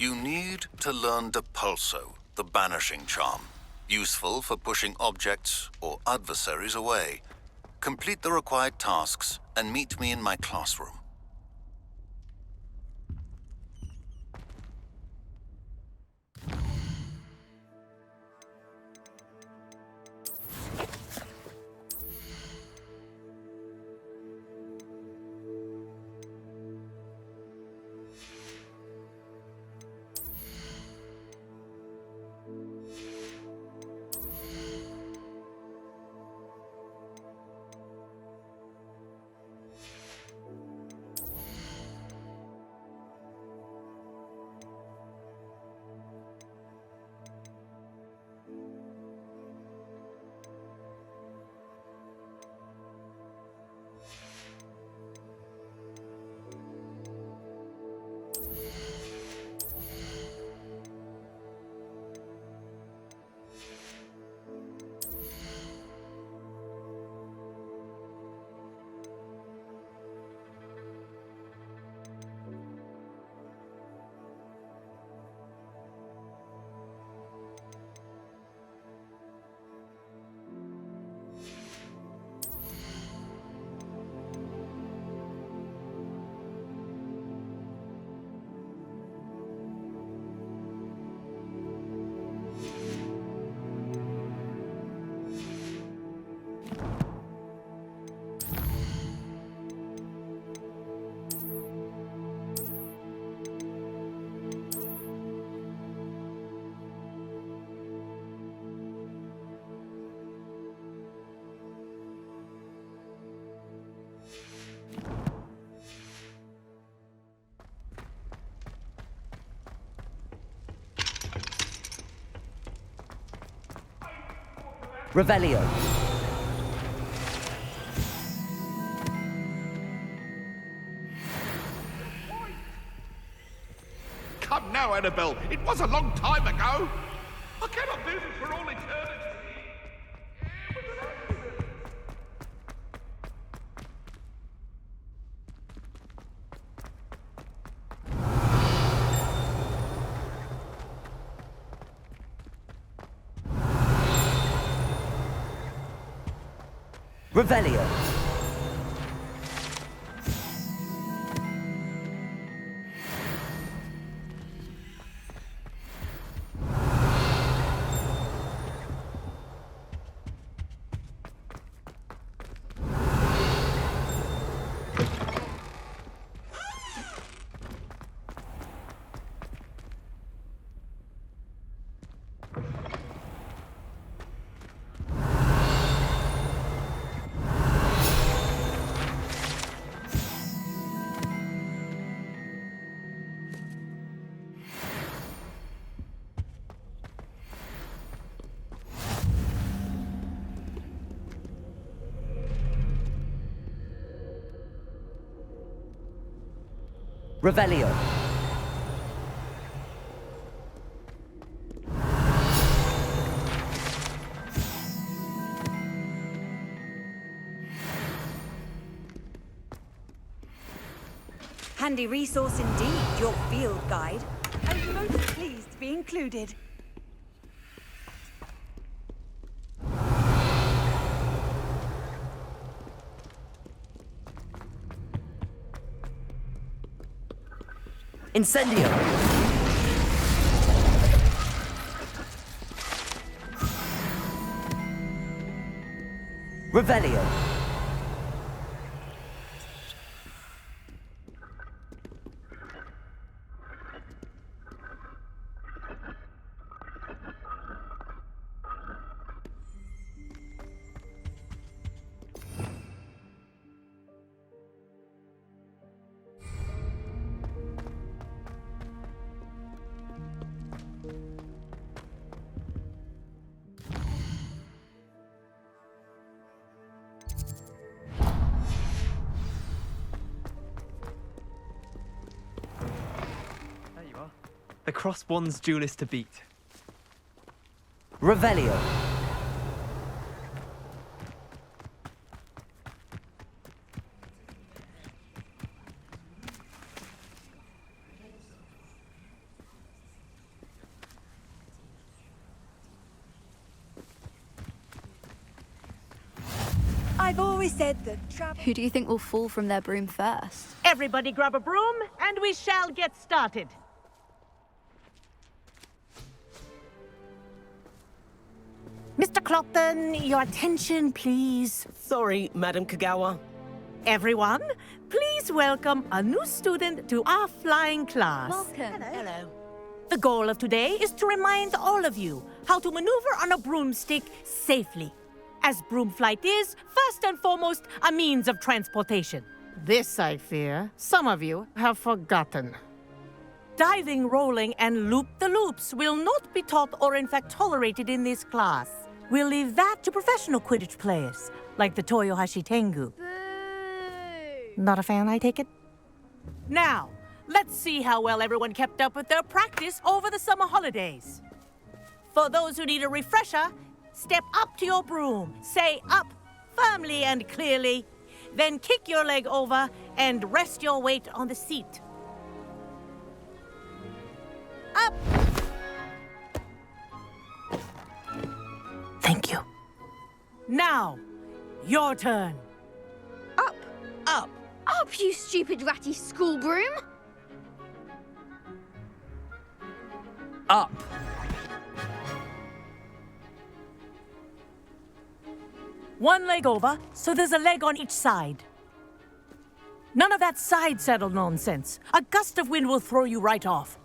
You need to learn Depulso, the banishing charm. Useful for pushing objects or adversaries away. Complete the required tasks and meet me in my classroom. Revelio. Come now, Annabelle. It was a long time ago. I cannot do this for all eternity. It was an accident. Revelio. Revelio. Handy resource indeed, your field guide. I'm most pleased to be included. Incendio. Revelio. The Crossbond's duelist to beat. Revelio. always said that travel... Who do you think will fall from their broom first? Everybody grab a broom, and we shall get started. Mr. Clopton, your attention, please. Sorry, Madam Kagawa. Everyone, please welcome a new student to our flying class. Welcome. Hello. The goal of today is to remind all of you how to maneuver on a broomstick safely, as broom flight is, first and foremost, a means of transportation. This, I fear, some of you have forgotten. Diving, rolling, and loop-the-loops will not be taught or in fact tolerated in this class. We'll leave that to professional Quidditch players, like the Toyohashi Tengu. Boo! Not a fan, I take it? Now, let's see how well everyone kept up with their practice over the summer holidays. For those who need a refresher, step up to your broom, say up firmly and clearly, then kick your leg over and rest your weight on the seat. Up! Thank you. Now, your turn. Up! Up. Up, you stupid ratty school broom! Up. One leg over, so there's a leg on each side. None of that side saddle nonsense. A gust of wind will throw you right off.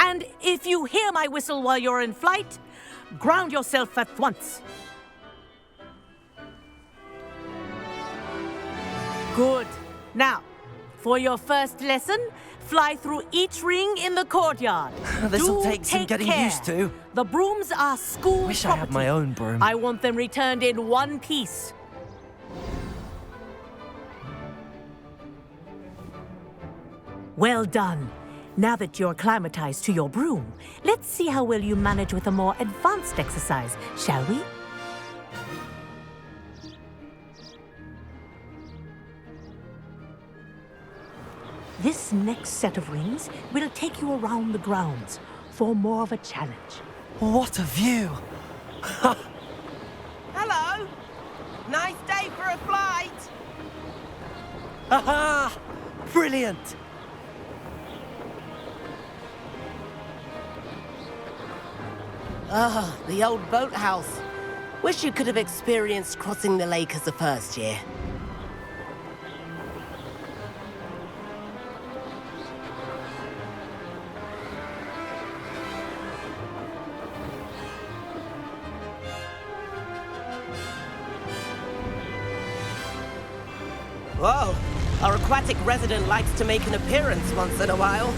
And if you hear my whistle while you're in flight, ground yourself at once. Good. Now, for your first lesson, fly through each ring in the courtyard. This'll Do take some getting care. used to. The brooms are school Wish property. I had my own broom. I want them returned in one piece. Well done. Now that you're acclimatized to your broom, let's see how well you manage with a more advanced exercise, shall we? This next set of rings will take you around the grounds for more of a challenge. What a view! Hello. Nice day for a flight. Aha! Brilliant! Ah, the old boathouse. Wish you could have experienced crossing the lake as a first year. Whoa, our aquatic resident likes to make an appearance once in a while.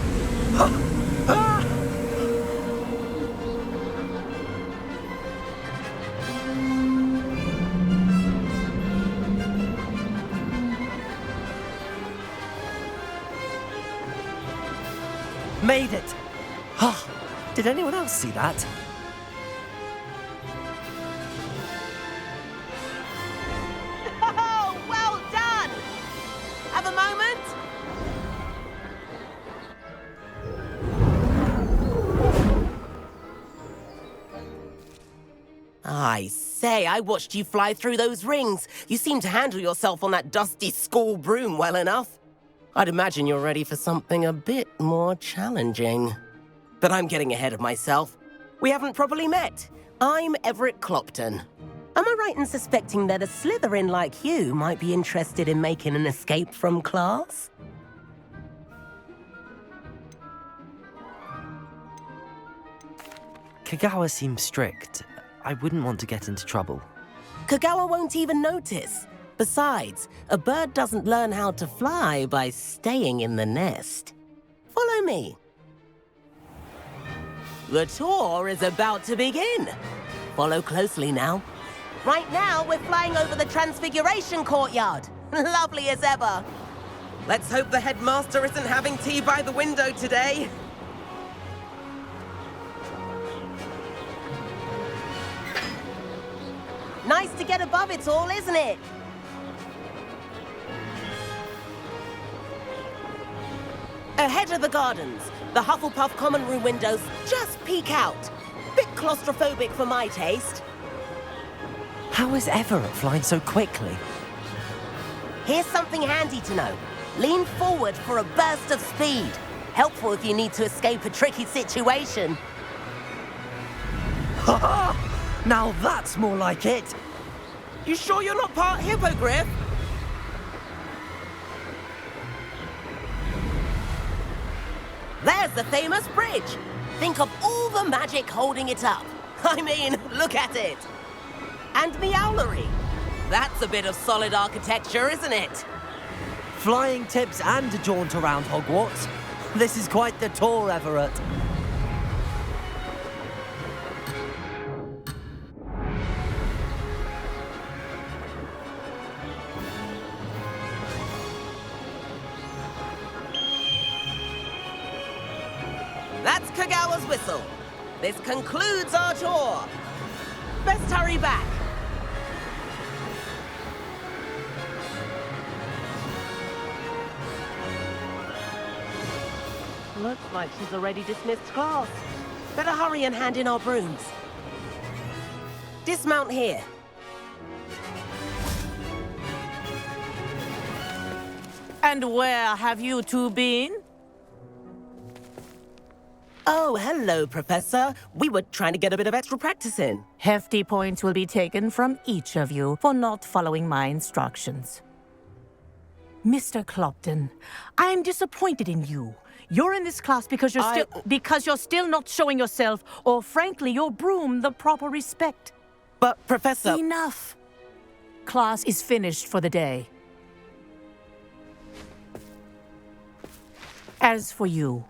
Made it! Ah, did anyone else see that? Oh, well done! Have a moment? I say, I watched you fly through those rings. You seem to handle yourself on that dusty school broom well enough. I'd imagine you're ready for something a bit more challenging. But I'm getting ahead of myself. We haven't properly met. I'm Everett Clopton. Am I right in suspecting that a Slytherin like you might be interested in making an escape from class? Kagawa seems strict. I wouldn't want to get into trouble. Kagawa won't even notice. Besides, a bird doesn't learn how to fly by staying in the nest. Follow me. The tour is about to begin. Follow closely now. Right now, we're flying over the Transfiguration Courtyard. Lovely as ever. Let's hope the headmaster isn't having tea by the window today. Nice to get above it all, isn't it? Ahead of the gardens, the Hufflepuff common room windows just peek out. Bit claustrophobic for my taste. How is Everett flying so quickly? Here's something handy to know. Lean forward for a burst of speed. Helpful if you need to escape a tricky situation. Now that's more like it. You sure you're not part hippogriff? There's the famous bridge. Think of all the magic holding it up. I mean, look at it. And the owlery. That's a bit of solid architecture, isn't it? Flying tips and a jaunt around Hogwarts. This is quite the tour, Everett. That's Kagawa's whistle. This concludes our tour. Best hurry back. Looks like she's already dismissed class. Better hurry and hand in our brooms. Dismount here. And where have you two been? Oh, hello, Professor. We were trying to get a bit of extra practice in. Hefty points will be taken from each of you for not following my instructions. Mr. Clopton, I'm disappointed in you. You're in this class because you're still not showing yourself, or frankly, your broom the proper respect. But, Professor... Enough. Class is finished for the day. As for you,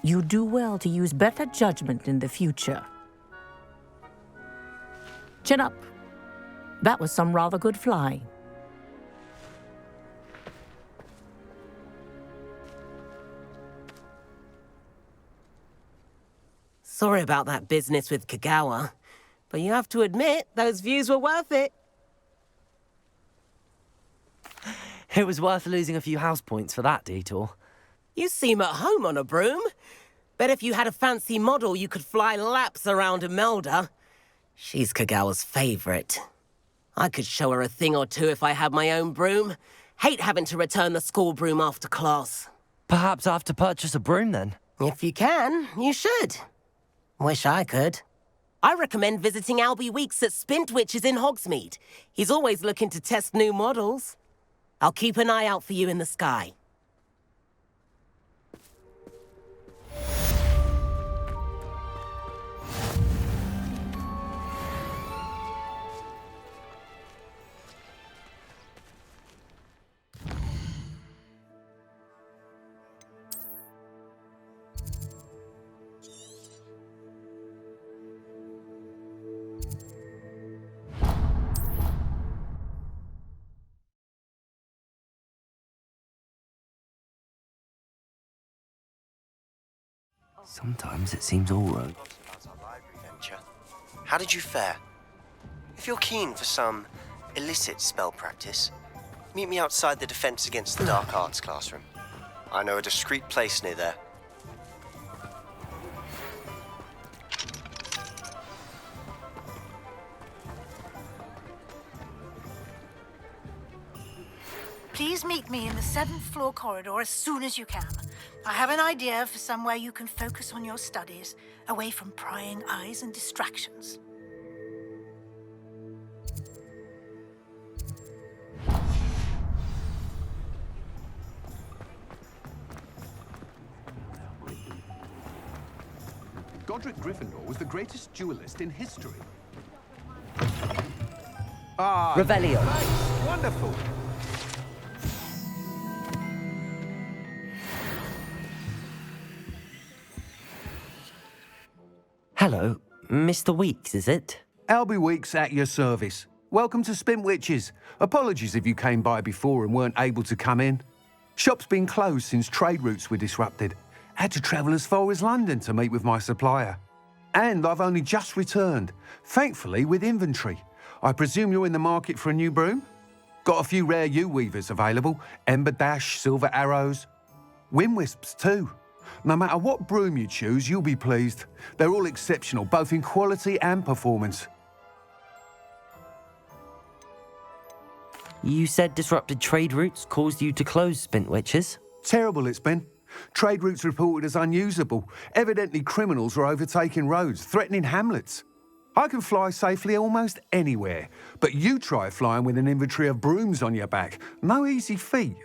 you do well to use better judgment in the future. Chin up. That was some rather good flying. Sorry about that business with Kagawa, but you have to admit, those views were worth it. It was worth losing a few house points for that detour. You seem at home on a broom. Bet if you had a fancy model, you could fly laps around Imelda. She's Kagawa's favorite. I could show her a thing or two if I had my own broom. Hate having to return the school broom after class. Perhaps I have to purchase a broom then? If you can, you should. Wish I could. I recommend visiting Albie Weeks at Spintwitches in Hogsmeade. He's always looking to test new models. I'll keep an eye out for you in the sky. Sometimes it seems all right. About our library venture. How did you fare? If you're keen for some illicit spell practice, meet me outside the Defense Against the Dark Arts classroom. I know a discreet place near there. Please meet me in the 7th floor corridor as soon as you can. I have an idea for somewhere you can focus on your studies, away from prying eyes and distractions. Godric Gryffindor was the greatest duelist in history. Revelio. Nice. Wonderful. Hello, Mr. Weeks, is it? Albie Weeks at your service. Welcome to Spintwitches. Apologies if you came by before and weren't able to come in. Shop's been closed since trade routes were disrupted. Had to travel as far as London to meet with my supplier. And I've only just returned, thankfully with inventory. I presume you're in the market for a new broom? Got a few rare U-weavers available, Ember Dash, Silver Arrows. Wind wisps too. No matter what broom you choose, you'll be pleased. They're all exceptional, both in quality and performance. You said disrupted trade routes caused you to close Spintwitches? Terrible it's been. Trade routes reported as unusable. Evidently criminals are overtaking roads, threatening hamlets. I can fly safely almost anywhere, but you try flying with an inventory of brooms on your back. No easy feat.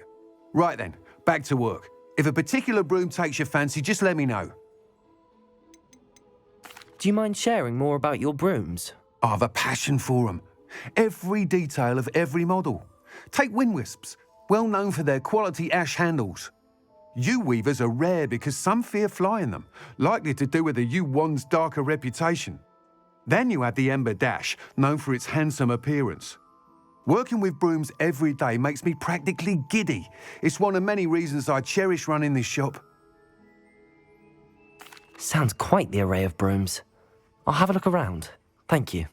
Right then, back to work. If a particular broom takes your fancy, just let me know. Do you mind sharing more about your brooms? I have a passion for them. Every detail of every model. Take wind wisps, well known for their quality ash handles. U-weavers are rare because some fear flying them, likely to do with the U-wand's darker reputation. Then you have the Ember Dash, known for its handsome appearance. Working with brooms every day makes me practically giddy. It's one of many reasons I cherish running this shop. Sounds quite the array of brooms. I'll have a look around. Thank you.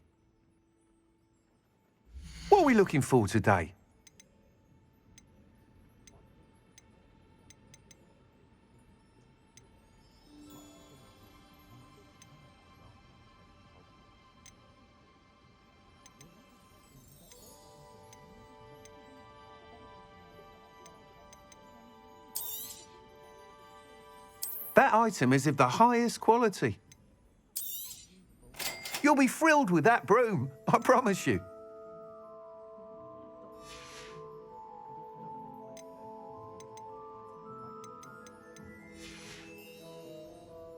What are we looking for today? That item is of the highest quality. You'll be thrilled with that broom, I promise you.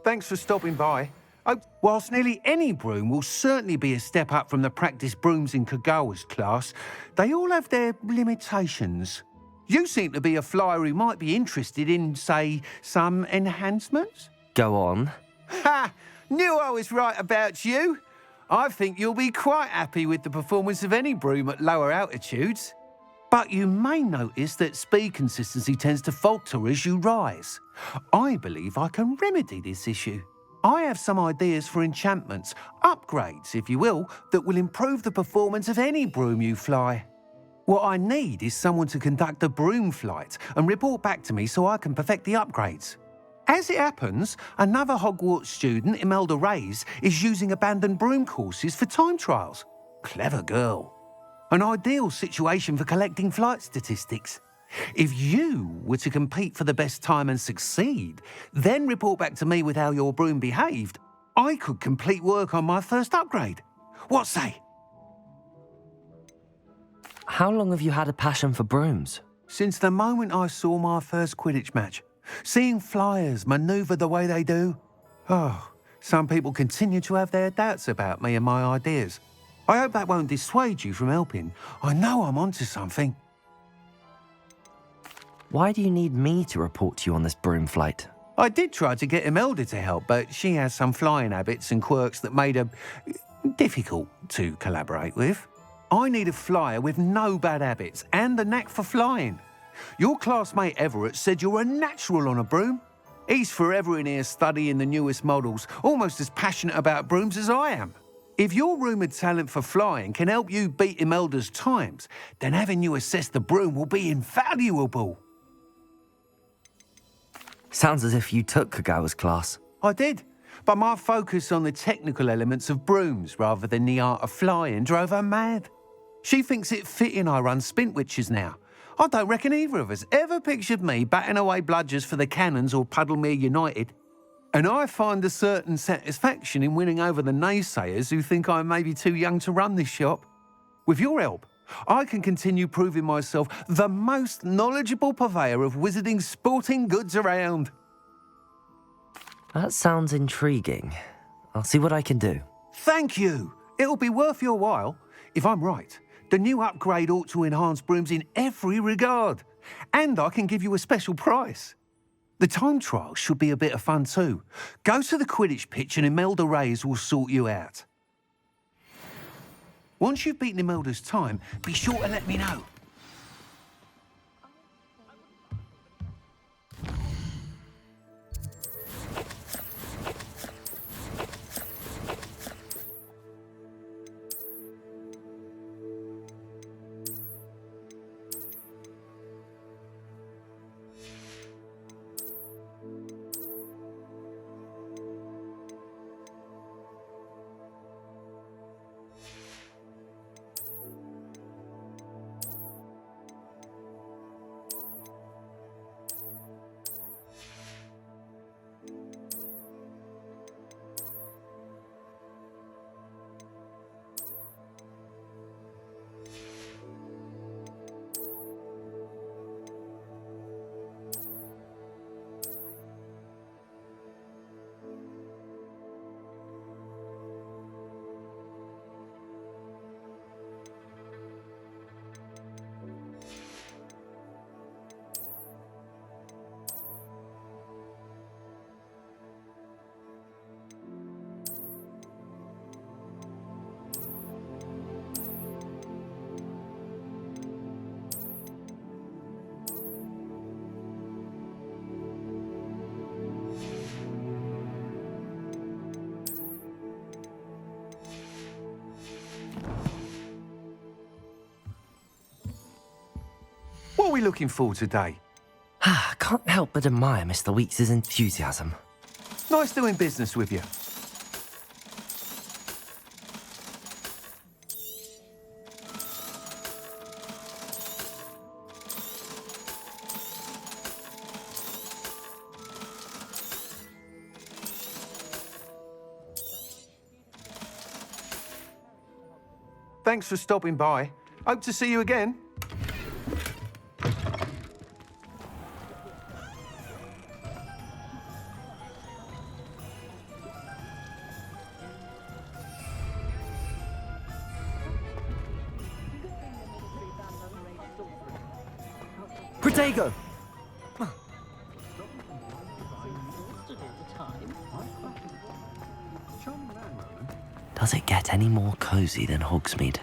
Thanks for stopping by. Whilst nearly any broom will certainly be a step up from the practice brooms in Kagawa's class, they all have their limitations. You seem to be a flyer who might be interested in, say, some enhancements? Go on. Ha! Knew I was right about you. I think you'll be quite happy with the performance of any broom at lower altitudes. But you may notice that speed consistency tends to falter as you rise. I believe I can remedy this issue. I have some ideas for enchantments, upgrades, if you will, that will improve the performance of any broom you fly. What I need is someone to conduct a broom flight and report back to me so I can perfect the upgrades. As it happens, another Hogwarts student, Imelda Reyes, is using abandoned broom courses for time trials. Clever girl. An ideal situation for collecting flight statistics. If you were to compete for the best time and succeed, then report back to me with how your broom behaved, I could complete work on my first upgrade. What say? How long have you had a passion for brooms? Since the moment I saw my first Quidditch match. Seeing flyers manoeuvre the way they do. Oh, some people continue to have their doubts about me and my ideas. I hope that won't dissuade you from helping. I know I'm onto something. Why do you need me to report to you on this broom flight? I did try to get Imelda to help, but she has some flying habits and quirks that made her difficult to collaborate with. I need a flyer with no bad habits and the knack for flying. Your classmate Everett said you're a natural on a broom. He's forever in here studying the newest models, almost as passionate about brooms as I am. If your rumoured talent for flying can help you beat Imelda's times, then having you assess the broom will be invaluable. Sounds as if you took Kagawa's class. I did, but my focus on the technical elements of brooms rather than the art of flying drove her mad. She thinks it fitting I run Spintwitches now. I don't reckon either of us ever pictured me batting away bludgers for the Cannons or Puddlemere United. And I find a certain satisfaction in winning over the naysayers who think I may be too young to run this shop. With your help, I can continue proving myself the most knowledgeable purveyor of wizarding sporting goods around. That sounds intriguing. I'll see what I can do. Thank you. It'll be worth your while. If I'm right, the new upgrade ought to enhance brooms in every regard. And I can give you a special price. The time trial should be a bit of fun too. Go to the Quidditch pitch and Imelda Reyes will sort you out. Once you've beaten Imelda's time, be sure to let me know. we looking for today? I can't help but admire Mr. Weeks' enthusiasm. Nice doing business with you. Thanks for stopping by. Hope to see you again. Protego! Does it get any more cozy than Hogsmeade?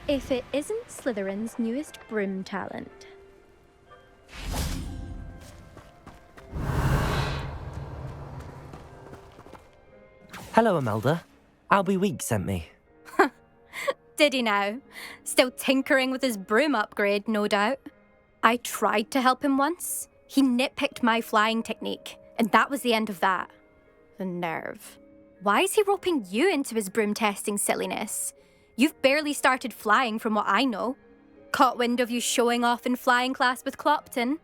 If it isn't Slytherin's newest broom talent. Hello, Imelda. Albie Weeks sent me. Did he now? Still tinkering with his broom upgrade, no doubt. I tried to help him once. He nitpicked my flying technique, and that was the end of that. The nerve. Why is he roping you into his broom testing silliness? You've barely started flying from what I know. Caught wind of you showing off in flying class with Clopton.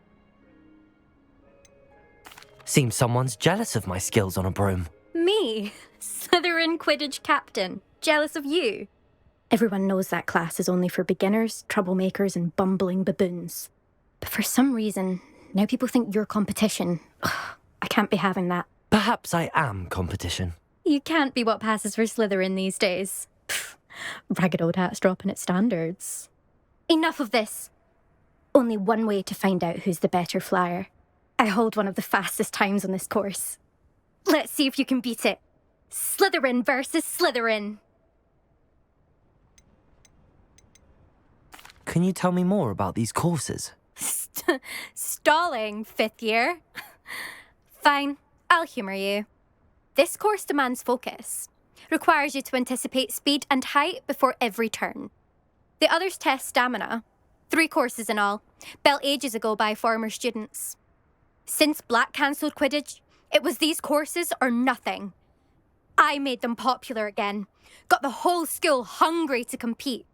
Seems someone's jealous of my skills on a broom. Me? Slytherin Quidditch captain. Jealous of you? Everyone knows that class is only for beginners, troublemakers, and bumbling baboons. But for some reason, now people think you're competition. Ugh, I can't be having that. Perhaps I am competition. You can't be what passes for Slytherin these days. Pfft, ragged old hat's dropping its standards. Enough of this. Only one way to find out who's the better flyer. I hold one of the fastest times on this course. Let's see if you can beat it. Slytherin versus Slytherin. Can you tell me more about these courses? Stalling, 5th year. Fine, I'll humour you. This course demands focus. Requires you to anticipate speed and height before every turn. The others test stamina. 3 courses in all, built ages ago by former students. Since Black cancelled Quidditch, it was these courses or nothing. I made them popular again. Got the whole school hungry to compete.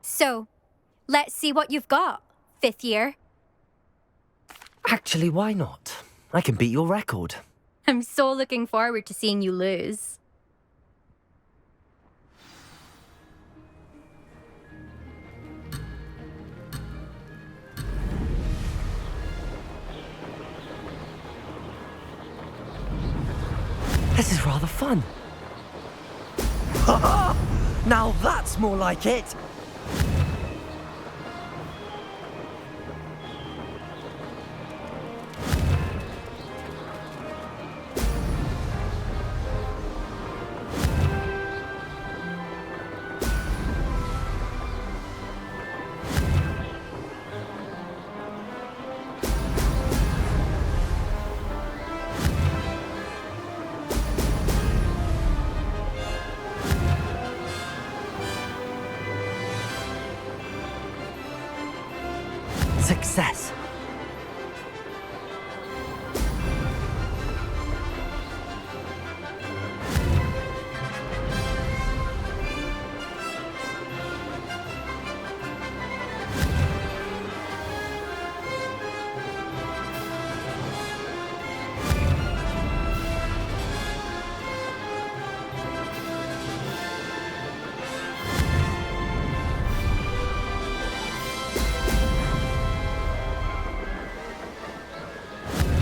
So, let's see what you've got, 5th year. Actually, why not? I can beat your record. I'm so looking forward to seeing you lose. This is rather fun. Now that's more like it. Success.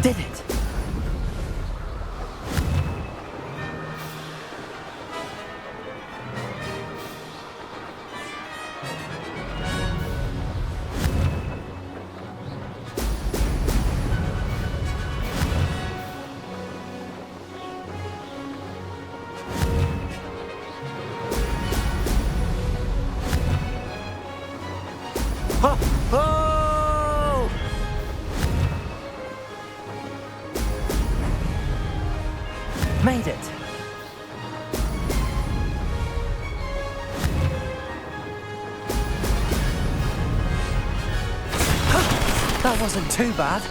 did it! Oh! Made it. That wasn't too bad.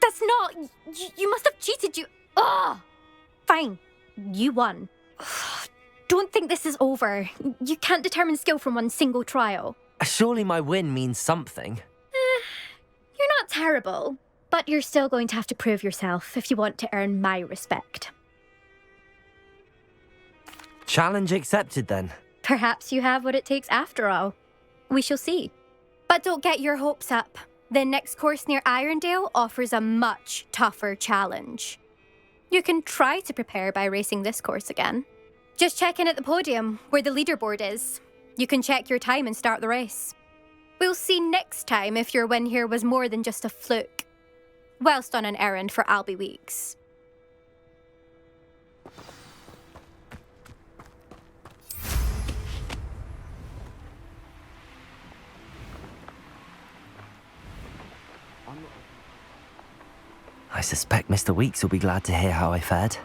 That's not... You must have cheated, you... Ugh! Fine. You won. Don't think this is over. You can't determine skill from one single trial. Surely my win means something. You're not terrible, but you're still going to have to prove yourself if you want to earn my respect. Challenge accepted, then. Perhaps you have what it takes after all. We shall see. But don't get your hopes up. The next course near Irondale offers a much tougher challenge. You can try to prepare by racing this course again. Just check in at the podium, where the leaderboard is. You can check your time and start the race. We'll see next time if your win here was more than just a fluke. Whilst on an errand for Albie Weeks. I suspect Mr. Weeks will be glad to hear how I fared.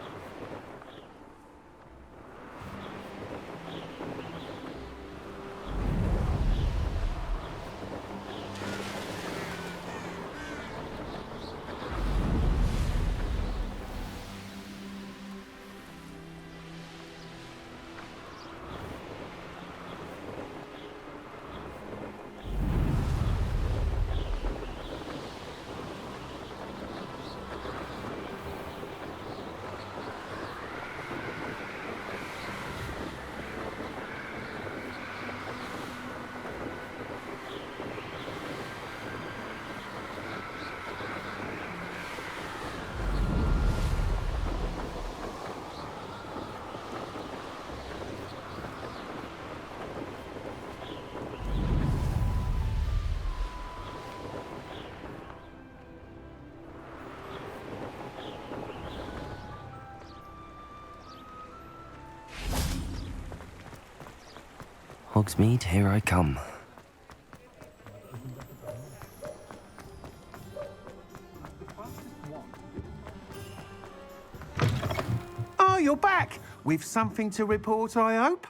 Hogsmeade, here I come. Oh, you're back! With something to report, I hope?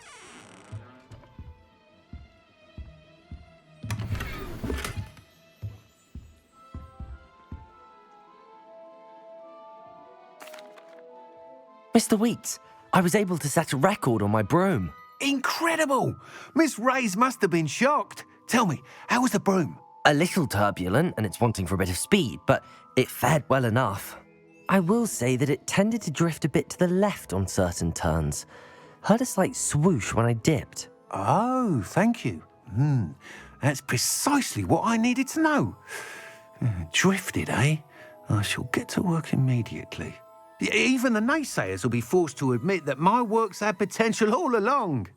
Mr. Weeks, I was able to set a record on my broom. Incredible! Miss Ray's must have been shocked. Tell me, how was the broom? A little turbulent, and it's wanting for a bit of speed, but it fared well enough. I will say that it tended to drift a bit to the left on certain turns. Heard a slight swoosh when I dipped. Oh, thank you. That's precisely what I needed to know. Drifted, eh? I shall get to work immediately. Even the naysayers will be forced to admit that my work's had potential all along.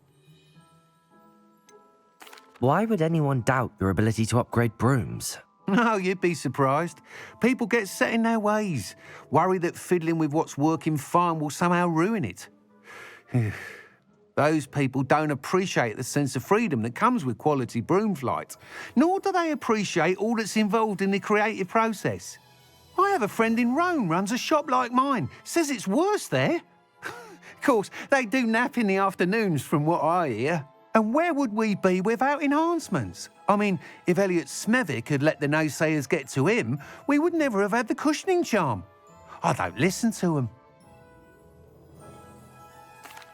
Why would anyone doubt your ability to upgrade brooms? No, you'd be surprised. People get set in their ways, worry that fiddling with what's working fine will somehow ruin it. Those people don't appreciate the sense of freedom that comes with quality broom flight, nor do they appreciate all that's involved in the creative process. I have a friend in Rome runs a shop like mine, says it's worse there. Of course, they do nap in the afternoons from what I hear. And where would we be without enhancements? I mean, if Elliot Smethwick had let the naysayers get to him, we would never have had the cushioning charm. I don't listen to them.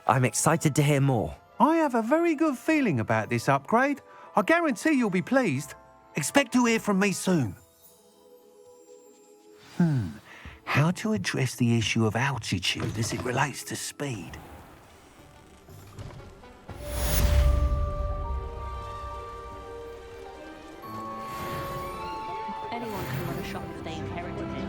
I'm excited to hear more. I have a very good feeling about this upgrade. I guarantee you'll be pleased. Expect to hear from me soon. How to address the issue of altitude as it relates to speed? Anyone can run a shop if they inherited it.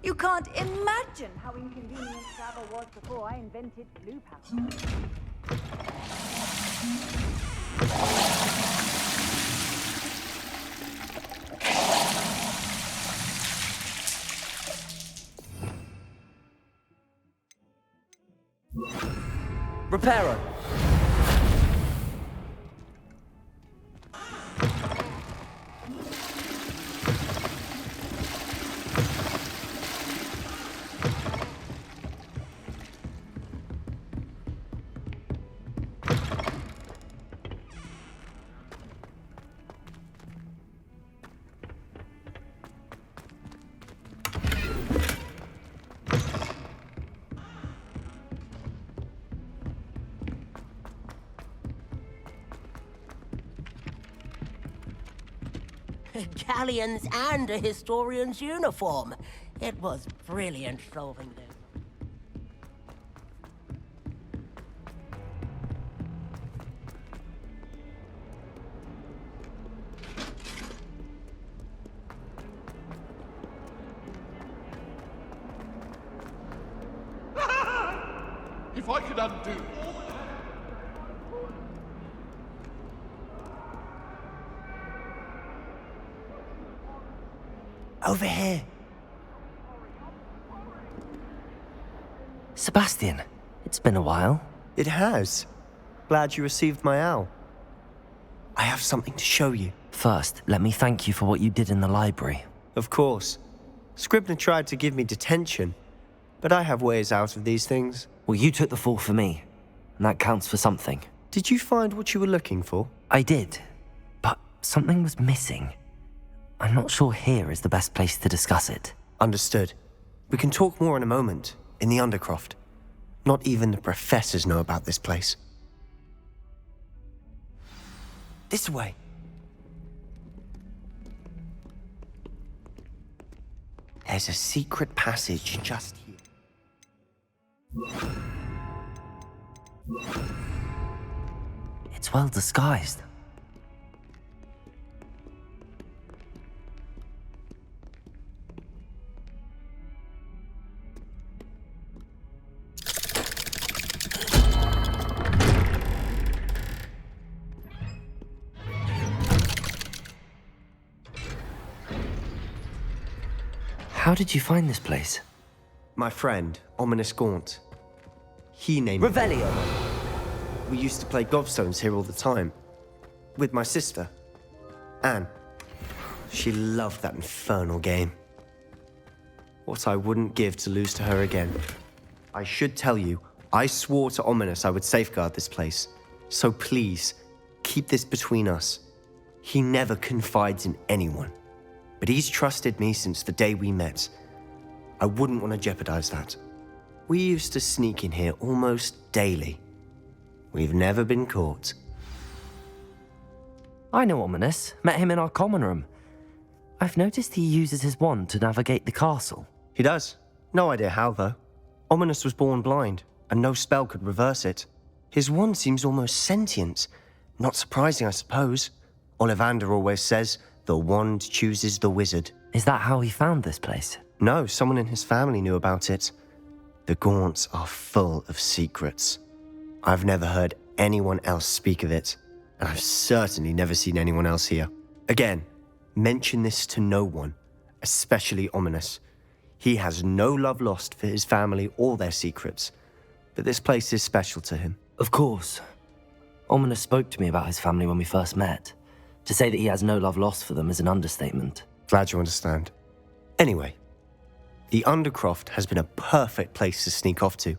You can't imagine how inconvenient travel was before I invented blue powder. Reparo. Galleons and a historian's uniform. It was brilliant solving this. If I could undo all Over here. Sebastian, it's been a while. It has. Glad you received my owl. I have something to show you. First, let me thank you for what you did in the library. Of course. Scribner tried to give me detention, but I have ways out of these things. Well, you took the fall for me, and that counts for something. Did you find what you were looking for? I did, but something was missing. I'm not sure here is the best place to discuss it. Understood. We can talk more in a moment, in the Undercroft. Not even the professors know about this place. This way. There's a secret passage just here. It's well disguised. How did you find this place? My friend, Ominous Gaunt. He named it. Revelio. We used to play gobstones here all the time. With my sister, Anne. She loved that infernal game. What I wouldn't give to lose to her again. I should tell you, I swore to Ominous I would safeguard this place. So please, keep this between us. He never confides in anyone. But he's trusted me since the day we met. I wouldn't want to jeopardize that. We used to sneak in here almost daily. We've never been caught. I know Ominous. Met him in our common room. I've noticed he uses his wand to navigate the castle. He does. No idea how, though. Ominous was born blind, and no spell could reverse it. His wand seems almost sentient. Not surprising, I suppose. Ollivander always says, the wand chooses the wizard. Is that how he found this place? No, someone in his family knew about it. The Gaunts are full of secrets. I've never heard anyone else speak of it, and I've certainly never seen anyone else here. Again, mention this to no one, especially Ominous. He has no love lost for his family or their secrets, but this place is special to him. Of course. Ominous spoke to me about his family when we first met. To say that he has no love lost for them is an understatement. Glad you understand. Anyway, The Undercroft has been a perfect place to sneak off to,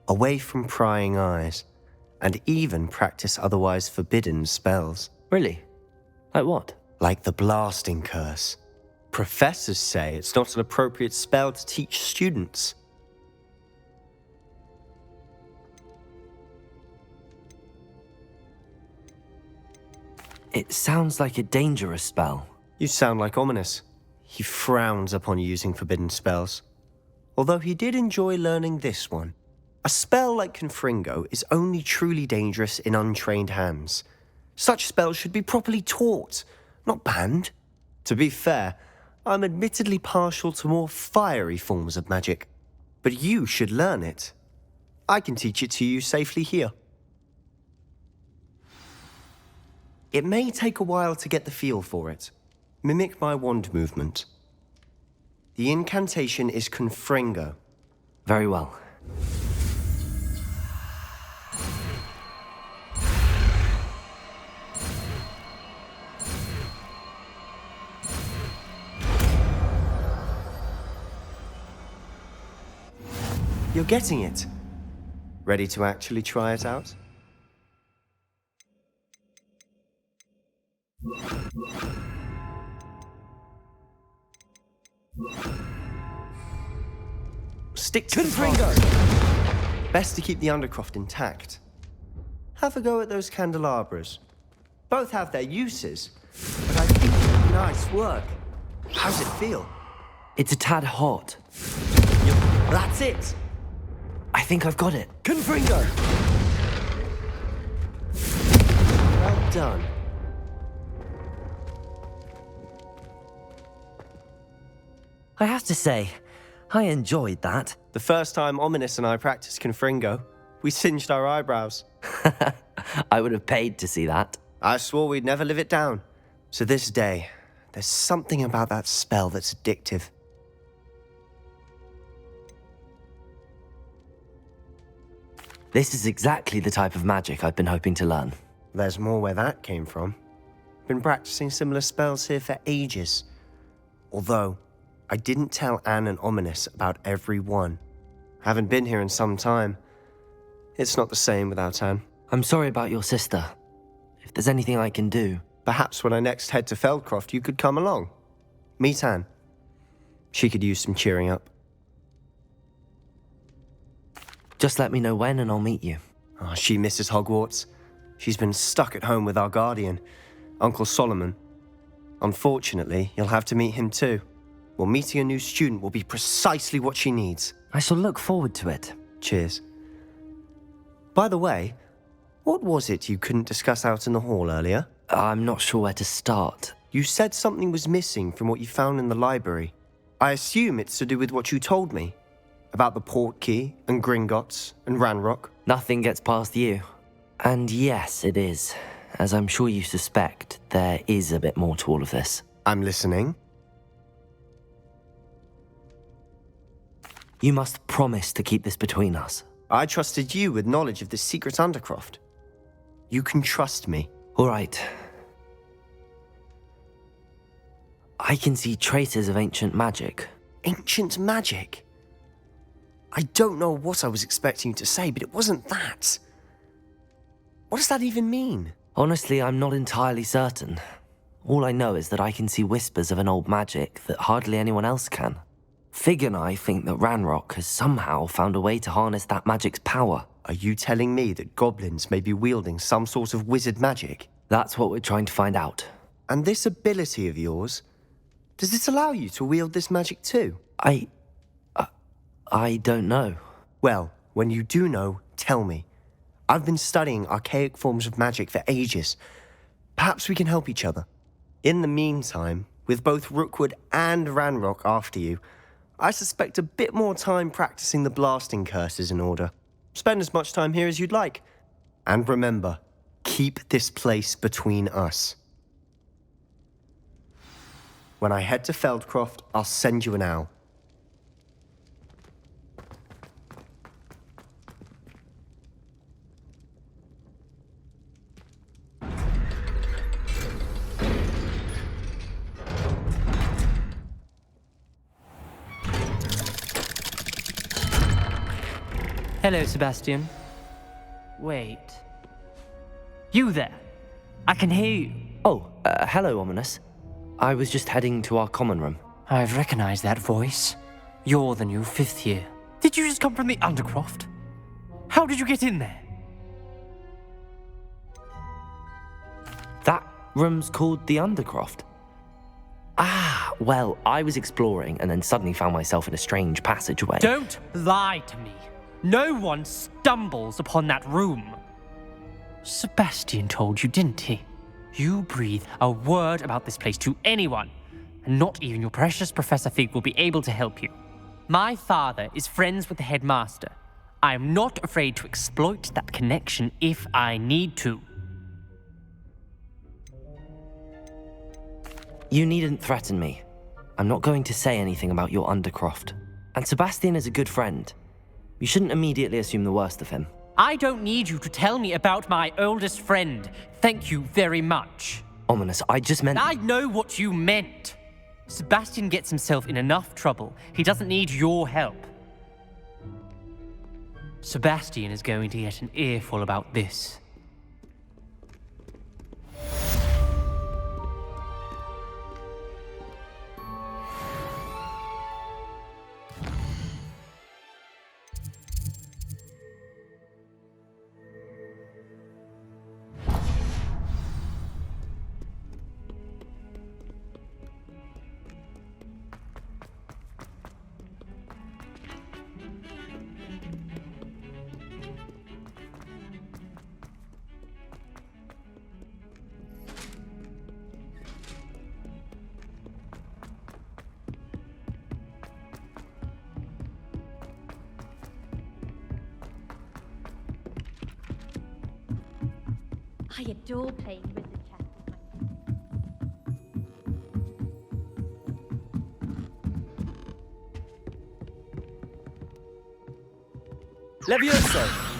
away from prying eyes, and even practice otherwise forbidden spells. Really? Like what? Like the Blasting Curse. Professors say it's not an appropriate spell to teach students. It sounds like a dangerous spell. You sound like Ominous. He frowns upon using forbidden spells. Although he did enjoy learning this one. A spell like Confringo is only truly dangerous in untrained hands. Such spells should be properly taught, not banned. To be fair, I'm admittedly partial to more fiery forms of magic. But you should learn it. I can teach it to you safely here. It may take a while to get the feel for it. Mimic my wand movement. The incantation is Confringo. Very well. You're getting it. Ready to actually try it out? Stick to Confringo! Best to keep the Undercroft intact. Have a go at those candelabras. Both have their uses, but I think it's nice work. How's it feel? It's a tad hot. That's it! I think I've got it. Confringo! Well done. I have to say, I enjoyed that. The first time Ominous and I practiced Confringo, we singed our eyebrows. I would have paid to see that. I swore we'd never live it down. So this day, there's something about that spell that's addictive. This is exactly the type of magic I've been hoping to learn. There's more where that came from. Been practicing similar spells here for ages. Although, I didn't tell Anne and Ominous about every one. Haven't been here in some time. It's not the same without Anne. I'm sorry about your sister. If there's anything I can do... Perhaps when I next head to Feldcroft, you could come along. Meet Anne. She could use some cheering up. Just let me know when and I'll meet you. Oh, she misses Hogwarts. She's been stuck at home with our guardian, Uncle Solomon. Unfortunately, you'll have to meet him too. Well, meeting a new student will be precisely what she needs. I shall look forward to it. Cheers. By the way, what was it you couldn't discuss out in the hall earlier? I'm not sure where to start. You said something was missing from what you found in the library. I assume it's to do with what you told me. About the Portkey and Gringotts and Ranrock. Nothing gets past you. And yes, it is. As I'm sure you suspect, there is a bit more to all of this. I'm listening. You must promise to keep this between us. I trusted you with knowledge of the secret Undercroft. You can trust me. All right. I can see traces of ancient magic. Ancient magic? I don't know what I was expecting you to say, but it wasn't that. What does that even mean? Honestly, I'm not entirely certain. All I know is that I can see whispers of an old magic that hardly anyone else can. Fig and I think that Ranrock has somehow found a way to harness that magic's power. Are you telling me that goblins may be wielding some sort of wizard magic? That's what we're trying to find out. And this ability of yours, does it allow you to wield this magic too? I don't know. Well, when you do know, tell me. I've been studying archaic forms of magic for ages. Perhaps we can help each other. In the meantime, with both Rookwood and Ranrock after you, I suspect a bit more time practicing the blasting curse is in order. Spend as much time here as you'd like. And remember, keep this place between us. When I head to Feldcroft, I'll send you an owl. Hello, Sebastian. Wait. You there? I can hear you. Oh, hello, Ominous. I was just heading to our common room. I've recognized that voice. You're the new 5th year. Did you just come from the Undercroft? How did you get in there? That room's called the Undercroft. Ah, well, I was exploring and then suddenly found myself in a strange passageway. Don't lie to me. No one stumbles upon that room. Sebastian told you, didn't he? You breathe a word about this place to anyone, and not even your precious Professor Fig will be able to help you. My father is friends with the headmaster. I am not afraid to exploit that connection if I need to. You needn't threaten me. I'm not going to say anything about your Undercroft. And Sebastian is a good friend. You shouldn't immediately assume the worst of him. I don't need you to tell me about my oldest friend. Thank you very much. Ominous, I just meant... I know what you meant. Sebastian gets himself in enough trouble. He doesn't need your help. Sebastian is going to get an earful about this. I adore playing wizard chess. Levioso!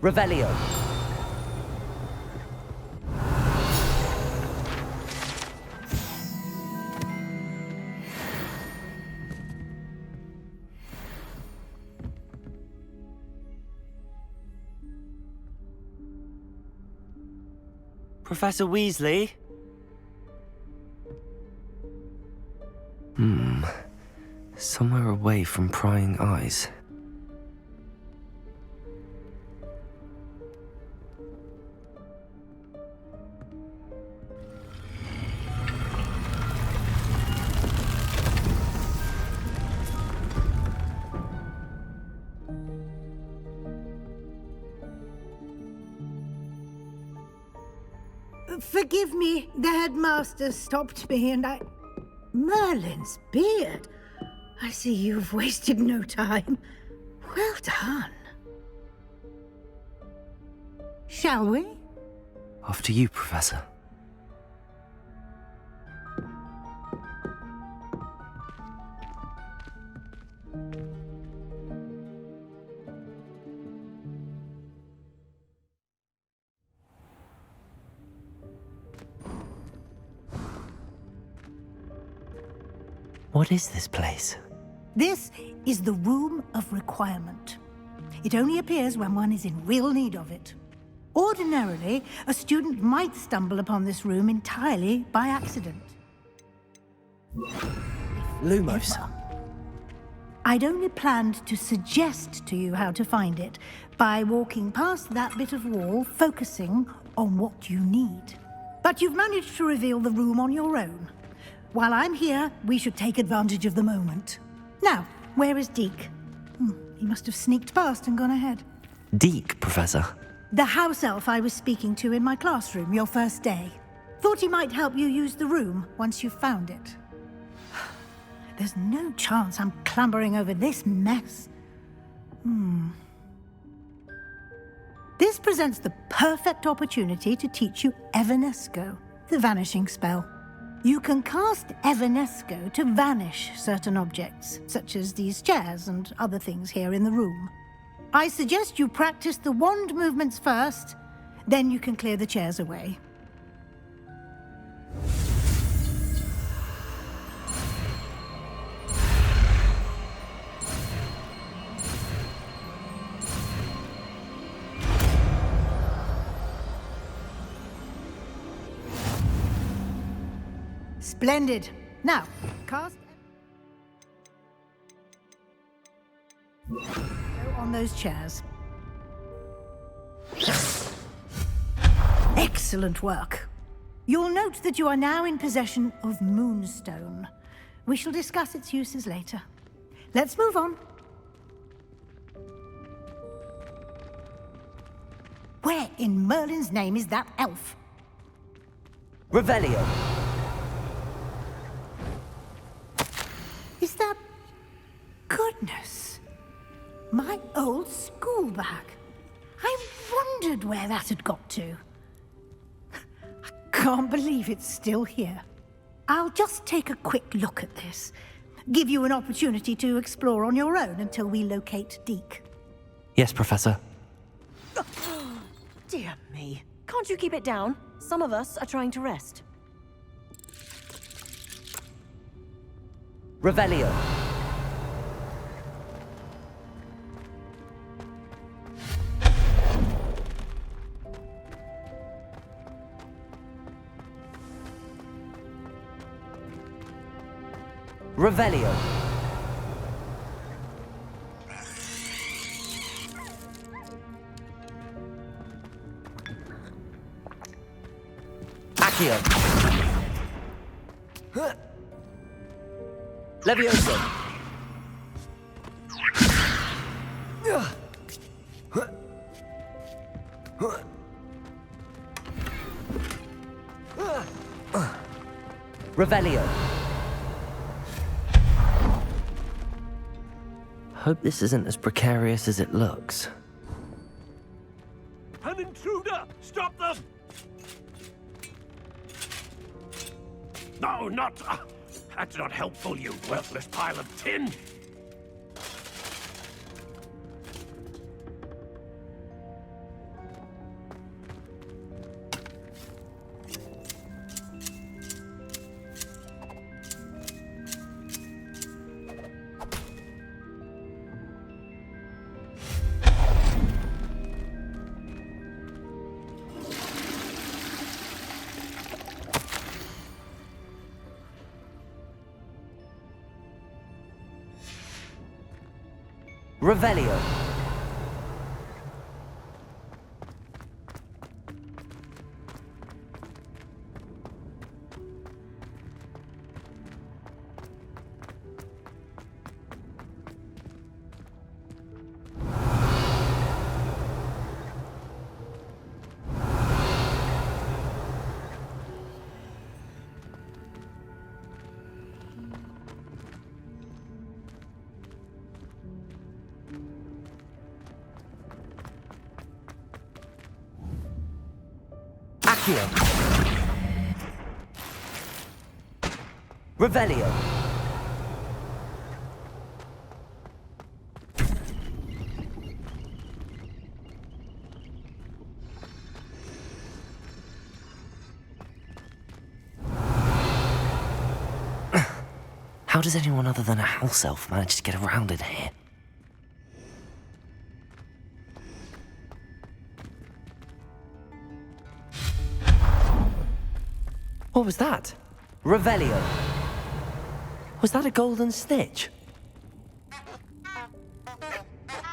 Revelio. Professor Weasley? Somewhere away from prying eyes. Forgive me, the headmaster stopped me and I... Merlin's beard. I see you've wasted no time. Well done. Shall we? After you, Professor. What is this place? This is the Room of Requirement. It only appears when one is in real need of it. Ordinarily, a student might stumble upon this room entirely by accident. Lumos. I'd only planned to suggest to you how to find it by walking past that bit of wall, focusing on what you need. But you've managed to reveal the room on your own. While I'm here, we should take advantage of the moment. Now, where is Deke? He must have sneaked past and gone ahead. Deke, Professor. The house elf I was speaking to in my classroom your first day. Thought he might help you use the room once you found it. There's no chance I'm clambering over this mess. This presents the perfect opportunity to teach you Evanesco, the vanishing spell. You can cast Evanesco to vanish certain objects, such as these chairs and other things here in the room. I suggest you practice the wand movements first, then you can clear the chairs away. Splendid. Now, cast... Go on those chairs. Excellent work. You'll note that you are now in possession of Moonstone. We shall discuss its uses later. Let's move on. Where in Merlin's name is that elf? Revelio. Is that... Goodness. My old school bag. I wondered where that had got to. I can't believe it's still here. I'll just take a quick look at this. Give you an opportunity to explore on your own until we locate Deke. Yes, Professor. Dear me. Can't you keep it down? Some of us are trying to rest. Revelio. Revelio. Accio. Levioso. Revelio. Hope this isn't as precarious as it looks. An intruder! Stop them! No, not... that's not helpful, you worthless pile of tin! Revelio. Accio. Revelio. How does anyone other than a house elf manage to get around in here? What was that? Revelio. Was that a golden snitch?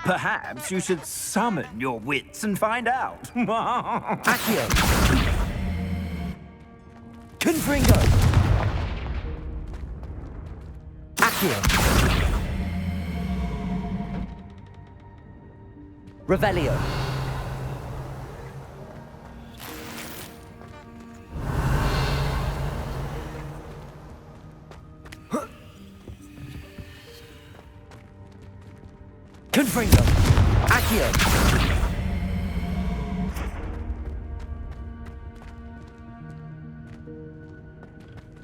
Perhaps you should summon your wits and find out. Accio. Confringo. Accio. Revelio. Confringo. Accio.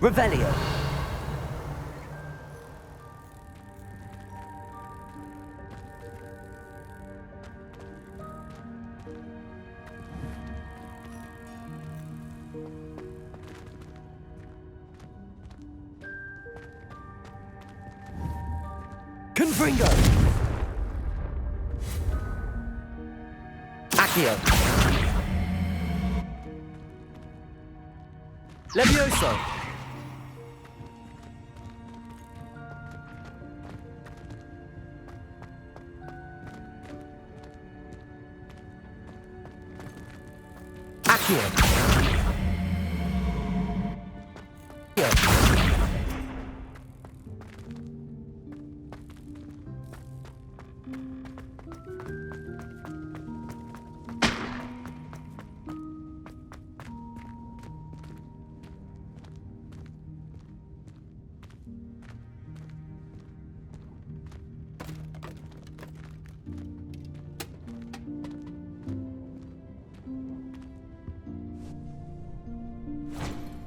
Revelio. Confringo. Accio. Levioso. Accio.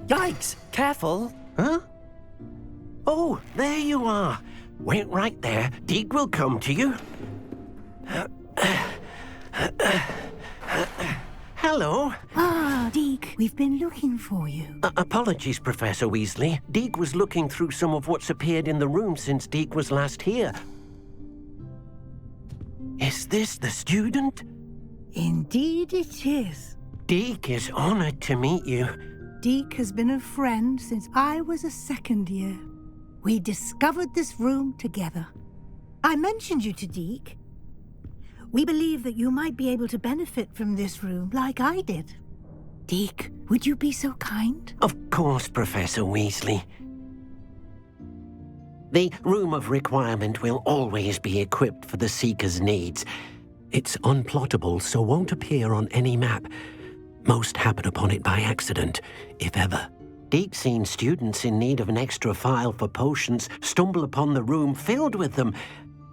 Yikes! Careful! Huh? Oh, there you are. Wait right there. Deek will come to you. Hello. Ah, Deek, we've been looking for you. Apologies, Professor Weasley. Deek was looking through some of what's appeared in the room since Deek was last here. Is this the student? Indeed it is. Deek is honored to meet you. Deek has been a friend since I was a second year. We discovered this room together. I mentioned you to Deek. We believe that you might be able to benefit from this room like I did. Deek, would you be so kind? Of course, Professor Weasley. The Room of Requirement will always be equipped for the Seeker's needs. It's unplottable, so won't appear on any map. Most happen upon it by accident, if ever. Deek's seen students in need of an extra file for potions stumble upon the room filled with them.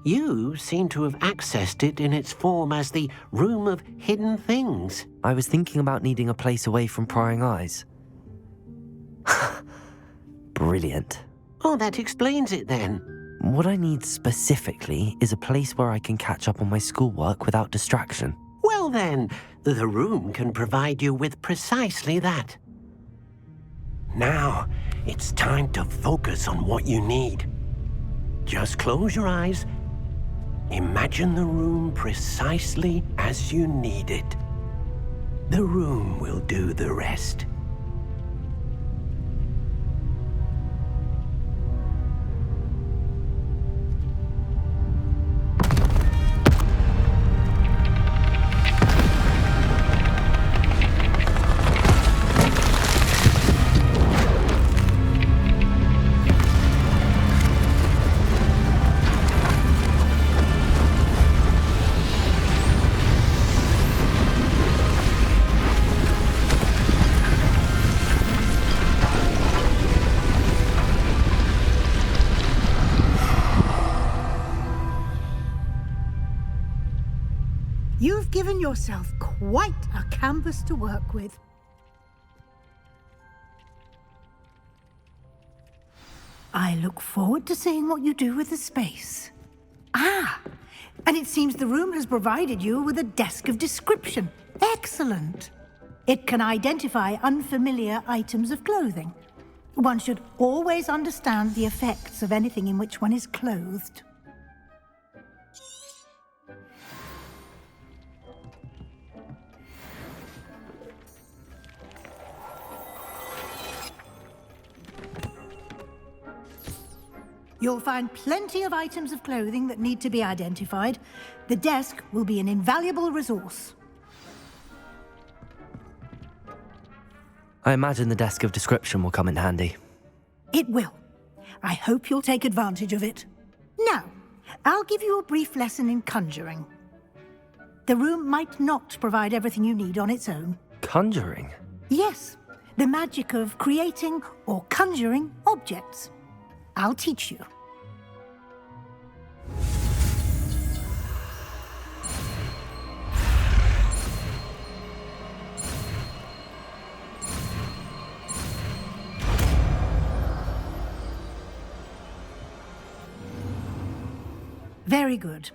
You seem to have accessed it in its form as the Room of Hidden Things. I was thinking about needing a place away from prying eyes. Brilliant. Oh, that explains it then. What I need specifically is a place where I can catch up on my schoolwork without distraction. Well then, the room can provide you with precisely that. Now, it's time to focus on what you need. Just close your eyes. Imagine the room precisely as you need it. The room will do the rest. You've given yourself quite a canvas to work with. I look forward to seeing what you do with the space. Ah, and it seems the room has provided you with a desk of description. Excellent. It can identify unfamiliar items of clothing. One should always understand the effects of anything in which one is clothed. You'll find plenty of items of clothing that need to be identified. The desk will be an invaluable resource. I imagine the desk of description will come in handy. It will. I hope you'll take advantage of it. Now, I'll give you a brief lesson in conjuring. The room might not provide everything you need on its own. Conjuring? Yes, the magic of creating or conjuring objects. I'll teach you. Very good.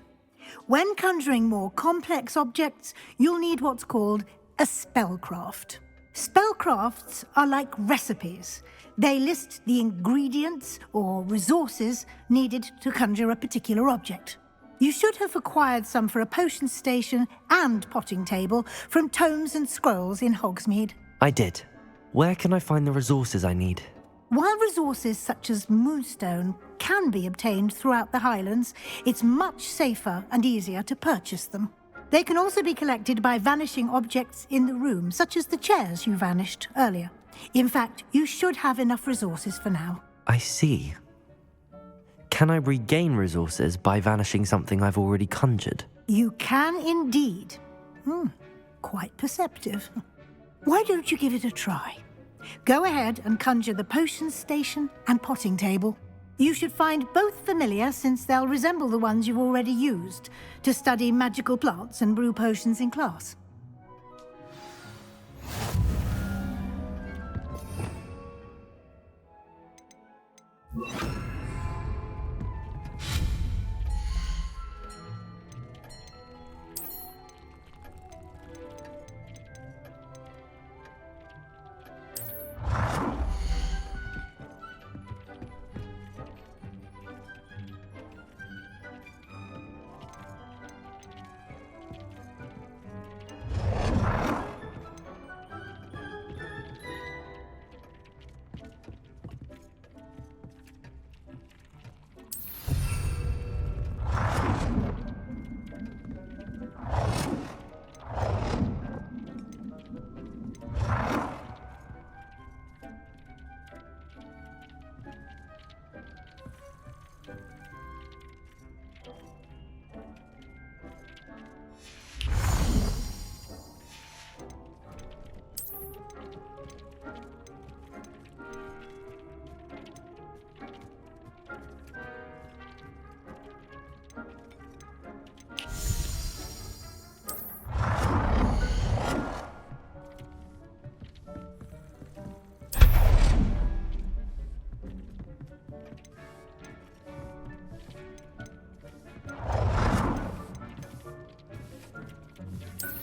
When conjuring more complex objects, you'll need what's called a spellcraft. Spellcrafts are like recipes. They list the ingredients or resources needed to conjure a particular object. You should have acquired some for a potion station and potting table from tomes and scrolls in Hogsmeade. I did. Where can I find the resources I need? While resources such as moonstone can be obtained throughout the Highlands, it's much safer and easier to purchase them. They can also be collected by vanishing objects in the room, such as the chairs you vanished earlier. In fact, you should have enough resources for now. I see. Can I regain resources by vanishing something I've already conjured? You can indeed. Quite perceptive. Why don't you give it a try? Go ahead and conjure the potion station and potting table. You should find both familiar, since they'll resemble the ones you've already used to study magical plants and brew potions in class.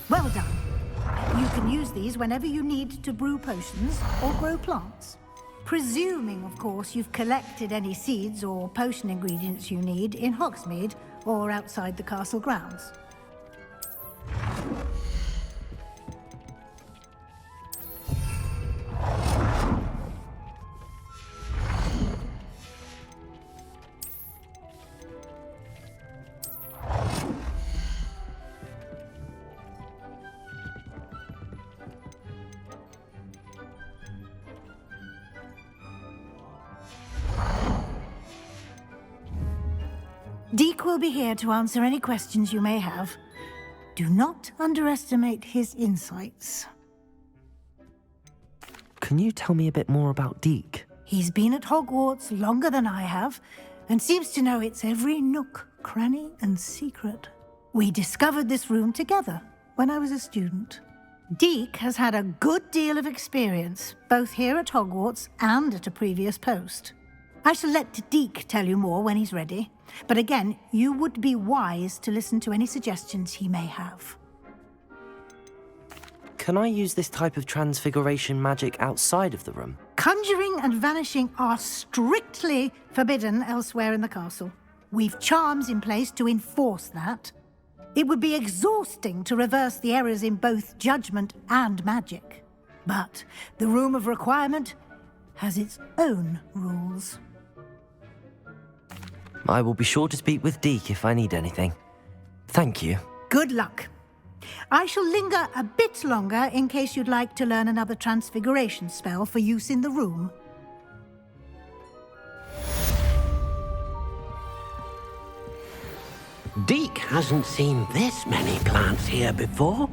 Well done. You can use these whenever you need to brew potions or grow plants. Presuming, of course, you've collected any seeds or potion ingredients you need in Hogsmeade or outside the castle grounds. Deke will be here to answer any questions you may have. Do not underestimate his insights. Can you tell me a bit more about Deke? He's been at Hogwarts longer than I have, and seems to know its every nook, cranny, and secret. We discovered this room together when I was a student. Deke has had a good deal of experience, both here at Hogwarts and at a previous post. I shall let Deke tell you more when he's ready. But again, you would be wise to listen to any suggestions he may have. Can I use this type of transfiguration magic outside of the room? Conjuring and vanishing are strictly forbidden elsewhere in the castle. We've charms in place to enforce that. It would be exhausting to reverse the errors in both judgment and magic. But the Room of Requirement has its own rules. I will be sure to speak with Deke if I need anything. Thank you. Good luck. I shall linger a bit longer in case you'd like to learn another transfiguration spell for use in the room. Deke hasn't seen this many plants here before.